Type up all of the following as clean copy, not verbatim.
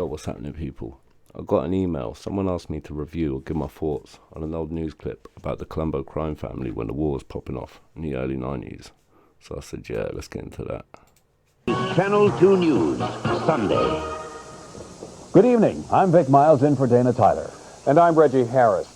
Yo, what's happening, people? I got an email. Someone asked me to review or give my thoughts on an old news clip about the Colombo Crime Family when the war was popping off in the early 90s. So I said, yeah, let's get into that. Channel 2 News, Sunday. Good evening. I'm Vic Miles in for Dana Tyler. And I'm Reggie Harris.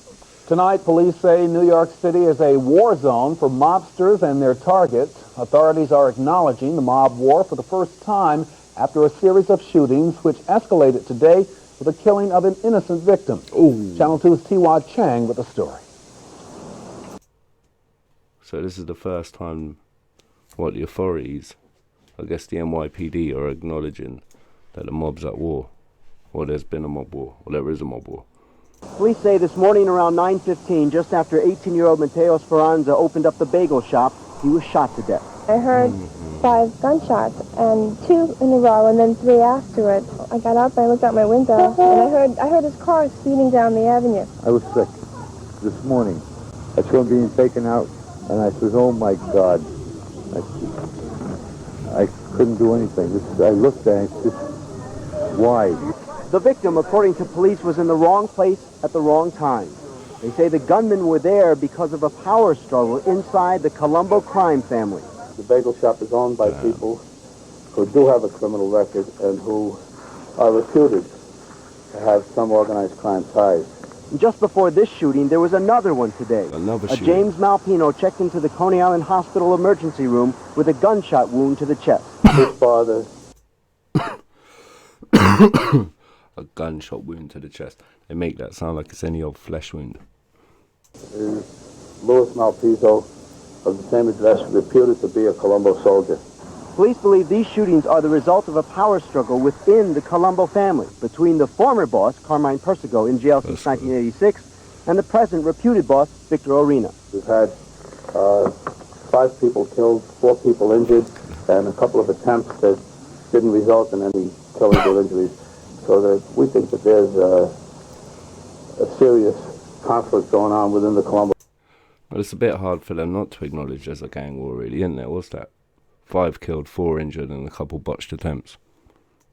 Tonight, police say New York City is a war zone for mobsters and their targets. Authorities are acknowledging the mob war for the first time after a series of shootings which escalated today with the killing of an innocent victim. Ooh. Channel 2's T.Y. Chang with the story. So this is the first time, the authorities, I guess the Nypd, are acknowledging that the mob's at war. Or there's been a mob war, or there is a mob war. Police say this morning around 9:15, just after 18-year-old Mateo Speranza opened up the bagel shop, he was shot to death. I heard 5 gunshots, and 2 in a row, and then 3 afterwards. I got up, I looked out my window, and I heard his car speeding down the avenue. I was sick this morning. I saw him being taken out, and I said, oh my God. I couldn't do anything. I looked at it, it's just, why? The victim, according to police, was in the wrong place at the wrong time. They say the gunmen were there because of a power struggle inside the Colombo Crime Family. The bagel shop is owned by people who do have a criminal record and who are reputed to have some organized crime ties. And just before this shooting, there was another one today. James Malpino checked into the Coney Island Hospital emergency room with a gunshot wound to the chest. His father... A gunshot wound to the chest. They make that sound like it's any old flesh wound. Is Louis Malpino of the same address, reputed to be a Colombo soldier. Police believe these shootings are the result of a power struggle within the Colombo family between the former boss, Carmine Persico, in jail since 1986, and the present reputed boss, Victor Orena. We've had 5 people killed, 4 people injured, and a couple of attempts that didn't result in any killings or injuries. So that we think that there's a serious conflict going on within the Colombo. Well, it's a bit hard for them not to acknowledge there's a gang war, really, isn't there? What's that? 5 killed, 4 injured, and a couple botched attempts.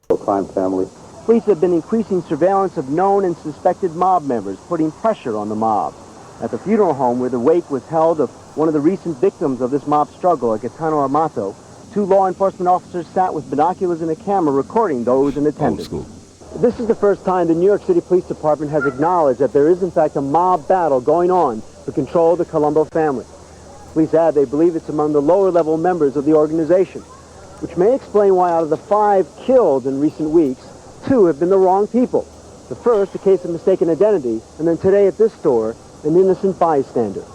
Crime family. Police have been increasing surveillance of known and suspected mob members, putting pressure on the mob. At the funeral home where the wake was held of one of the recent victims of this mob struggle, Gaetano Amato, 2 law enforcement officers sat with binoculars and a camera recording those in attendance. Old school. This is the first time the New York City Police Department has acknowledged that there is in fact a mob battle going on for control of the Colombo family. Police add they believe it's among the lower level members of the organization, which may explain why out of the 5 killed in recent weeks, 2 have been the wrong people. The first, a case of mistaken identity, and then today at this store, an innocent bystander.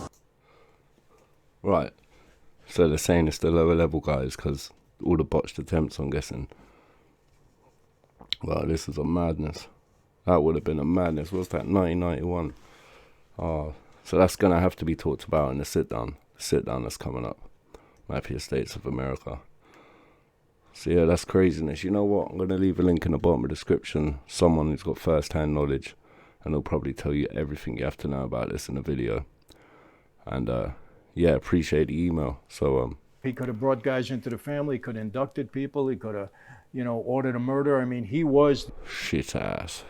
Right. So they're saying it's the lower level guys because all the botched attempts, I'm guessing. Well, this is a madness. That would have been a madness. What's that, 1991? Oh, so that's going to have to be talked about in the sit-down. The sit-down that's coming up. Mafia States of America. So yeah, that's craziness. You know what? I'm going to leave a link in the bottom of the description. Someone who's got first-hand knowledge. And they'll probably tell you everything you have to know about this in the video. And yeah, appreciate the email. So he could have brought guys into the family. He could have inducted people. He could have, ordered a murder. I mean, he was... shit ass.